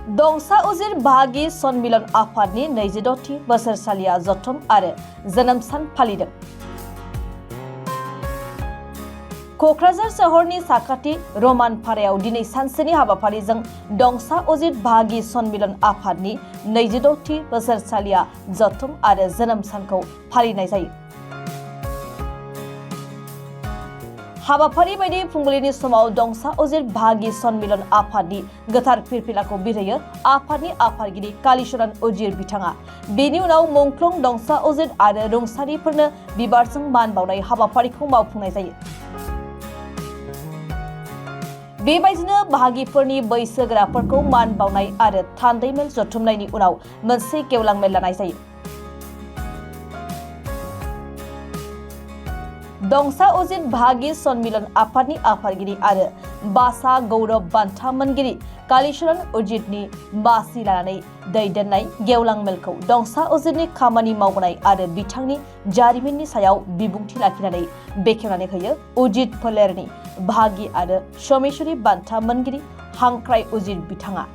दंसा उजिर बाहागि सन्मिलन आफादनि 26थि बोसोरसालिया जथुम आरो जोनोम सान फालिदों। क'क्राझार सोहोरनि साखाथि रमानपारायाव दिनै सानसेनि हाबाफारिजों दंसा उजिर बाहागि सन्मिलन आफादनि 26थि बोसोरसालिया जथुम आरो जोनोम सानखौ फालिनाय जायो। हाबाफारि बायदि फुंबिलिनि समाव दंसा उजिर बाहागि सन्मिलन आफादनि गोथार फिरफिलाखौ बिरहोयो आफादनि आफादगिरि कालीचरण उजिर बिथाङा। बेनि उनाव मुंख्लं दंसा उजिर आरो रुंसारिफोरनो बिबारजों मान बावनाय हाबाफारिखौ मावफुंनाय जायो। बेबायदिनो बाहागिफोरनि बैसोगोराफोरखौ मान बावनाय आरो थान्दैमेल जथुमनायनि उनाव मोनसे गेवलां मेल लानाय जायो। दंसा उजिर बाहागि सन्मिलन आफादनि आफादगिरि आरो बासा गौरब बान्था मोनगिरि कालीचरण उजिरनि मासि लानानै दैदेननाय गेवलां मेलखौ दंसा उजिरनि खामानि मावबोनाय आरो बिथांनि जारिमिननि सायाव बिबुंथि लाखिनानै बेखेवनानै होयो उजिर फोलेरनि बाहागि आरो सोमेश्वरी बान्था मोनगिरि हांख्राय उजिर बिथाङा।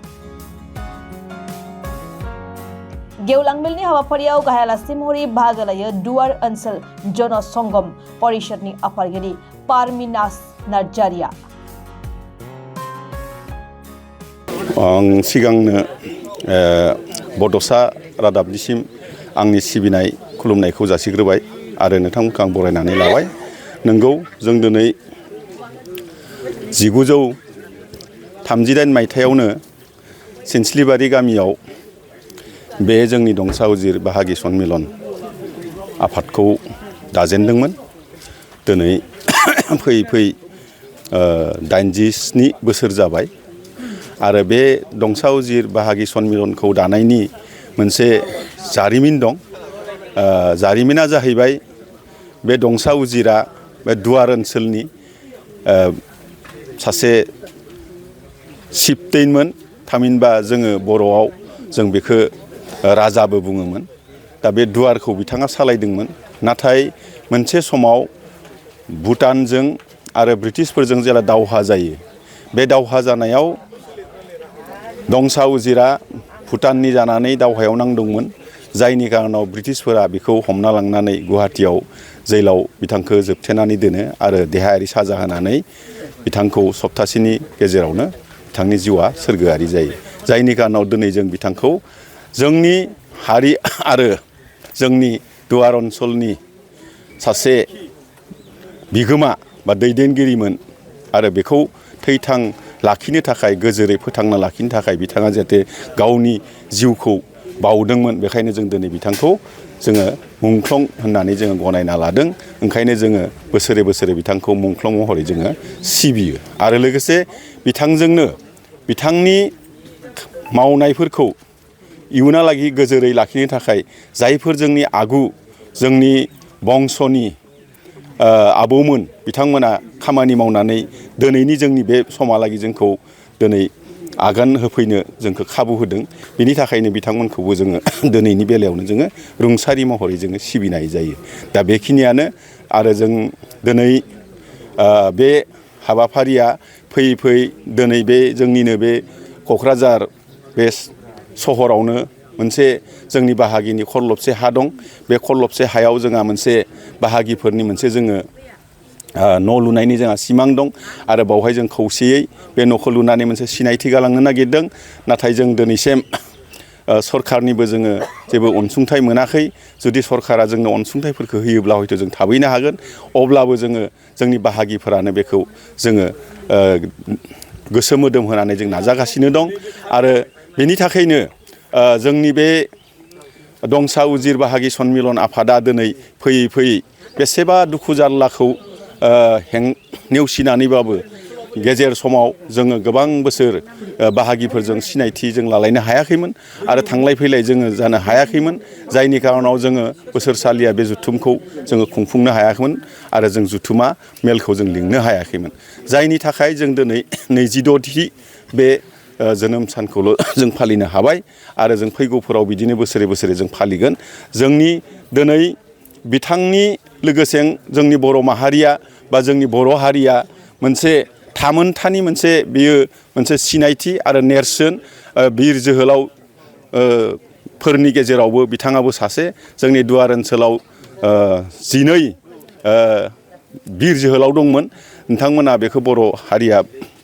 गेवलां मेलनि हाबाफारियाव गाहाय आलासि महरै बाहागो लायो दुवार ओनसोल जनसंगम परिषदनि आफादगिरि पारमिनास नार्जारिया। आं सिगांनो बड'सा रादाबनिसिम आंनि सिबिनाय खुलुमनायखौ जासिग्रोबाय आरो नोंथांमोनखौ आं बरायनानै लाबाय। नोंगौ जों दिनै 1938 मायथाइयावनो सिनस्लिबारि गामियाव बे जोंनि दंसा उजिर बाहागि सन्मिलन आफादखौ दाजेनदोंमोन। दिनै फैयै फैयै 87 बोसोर जाबाय आरो बे दंसा उजिर बाहागि सन्मिलनखौ दानायनि मोनसे जारिमिन दं। जारिमिना जाहैबाय बे दंसा उजिरा बे दुवार ओनसोलनि सासे चिफटेइनमोन। थामहिनबा जोङो बर'आव जों बेखौ राजाबो बुङोमोन। दा बे दुवारखौ बिथाङा सालायदोंमोन। नाथाय मोनसे समाव भुटानजों आरो ब्रिटिशफोरजों जेला दावहा जायो, बे दावहा जानायाव दंसा उजिरा भुटाननि जानानै दावहायाव नांदोंमोन। जायनि खारनाव ब्रिटिशफोरा बेखौ हमना लांनानै गुवाहाटियाव जेलाव बिथांखौ जोबथेनानै दोनो आरो देहायारि साजा होनानै बिथांखौ सप्तासेनि गेजेरावनो बिथांनि जिउआ सोरगोआरि जायो। जायनि खारनाव दिनै जों बिथांखौ जोंनि हारि आरो जोंनि दुवार ओनसोलनि सासे बिगोमा बा दैदेनगिरिमोन आरो बेखौ थैथां लाखिनो थाखाय गोजोरै फोथांना लाखिनो थाखाय बिथाङा जाहाथे गावनि जिउखौ बावदोंमोन। बेखायनो जों दिनै बिथांखौ जोङो मुंख्लं होननानै जोङो गनायना लादों। ओंखायनो जोङो बोसोरे बोसोरे बिथांखौ मुंख्लं महरै जोङो सिबियो आरो लोगोसे बिथांजोंनो बिथांनि मावनायफोरखौ इयुनहालागै गोजोरै लाखिनो थाखाय जायफोर जोंनि आगु जोंनि बंस'नि आबौमोन बिथांमोना खामानि मावनानै दिनैनि जोंनि बे समहालागै जोंखौ दिनै आगान होफैनो जोंखौ खाबु होदों। बिनि थाखायनो बिथांमोनखौबो जोङो दिनैनि बेलायावनो जोङो रुंसारि महरै जोङो सिबिनाय जायो। दा बेखिनियानो आरो जों दिनै बे हाबाफारिया फैयै फैयै दिनै बे जोंनिनो बे क'क्राझार बे सहरावनो मोनसे जोंनि बाहागिनि खरलबसे हा दं। बे खरलबसे हायाव जोंहा मोनसे बाहागिफोरनि मोनसे जोङो न' लुनायनि जोंहा सिमां दं आरो बावहाय जों खौसेयै बे न'खौ लुनानै मोनसे सिनायथि गालांनो नागिरदों। नाथाय जों दिनैसिम सरखारनिबो जोङो जेबो अनसुंथाइ मोनाखै। जुदि सरकारा जोंनो अनसुंथाइफोरखौ होयोब्ला हयथ' जों थाबैनो हागोन। अब्लाबो जोङो जोंनि बाहागिफोरानो बेखौ जोङो गोसो मोदोम होनानै जों नाजागासिनो दं आरो बेनि थाखायनो जोंनि बे दंसा उजिर बाहागि सन्मिलन आफादा दिनै फैयै फैयै बेसेबा दुखु जारलाखौ नेवसिनानैबाबो गेजेर समाव जोङो गोबां बोसोर बाहागिफोरजों सिनायथि जों लालायनो हायाखैमोन आरो थांलाय फैलाय जोङो जानो हायाखैमोन। जायनि खारनाव जोङो बोसोरसालिया बे जुथुमखौ जोङो खुंफुंनो हायाखैमोन आरो जों जुथुमा मेलखौ जों लिंनो हायाखैमोन। जायनि थाखाय जों दिनै 26थि बे जोनोम सानखौल' जों फालिनो हाबाय आरो जों फैगौफोराव बिदिनो बोसोरे बोसोरे जों फालिगोन। जोंनि दिनै बिथांनि लोगोसे जोंनि बर' माहारिया बा जोंनि बर' हारिया मोनसे थामोनथानि मोनसे बेयो मोनसे सिनायथि आरो नेरसोन बिर जोहोलाव फोरनि गेजेरावबो बिथाङाबो सासे जोंनि दुवार ओनसोलाव 12 बिर जोहोलाव दंमोन नोंथांमोना बेखौ बर' हारिया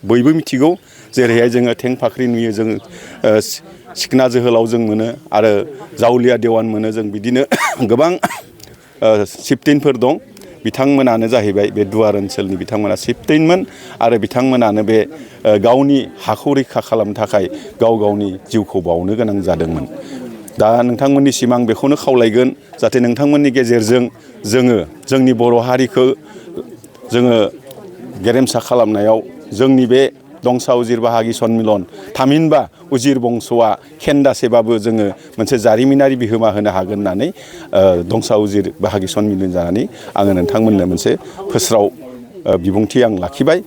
बयबो मिथिगौ जेरैहाय जोङो थेंफाख्रि नुयो जों सिखना जोहोलाव जों मोनो आरो जावलिया देवान मोनो जों बिदिनो गोबां चिफटेनफोर दं बिथांमोनानो जाहैबाय बे दुवार ओनसोलनि बिथांमोना चिफटेनमोन आरो बिथांमोनानो बे गावनि हाखौ रैखा खालामनो थाखाय गावनि जिउखौ बावनो गोनां जादोंमोन दा नोंथांमोननिसिम आं बेखौनो खावलायगोन जाहाथे नोंथांमोननि गेजेरजों जोङो जोंनि बर' हारिखौ जोङो गेरेमसा खालामनायाव जोंनि बे दंसा उजिर बाहागि सन्मिलन थामहिनबा उजिर बंस'आ खेन्दासेबाबो जोङो मोनसे जारिमिनारि बिहोमा होनो हागोन होननानै दंसा उजिर बाहागि सन्मिलन जानानै आङो नोंथांमोननो मोनसे फोस्राव बिबुंथि आं लाखिबाय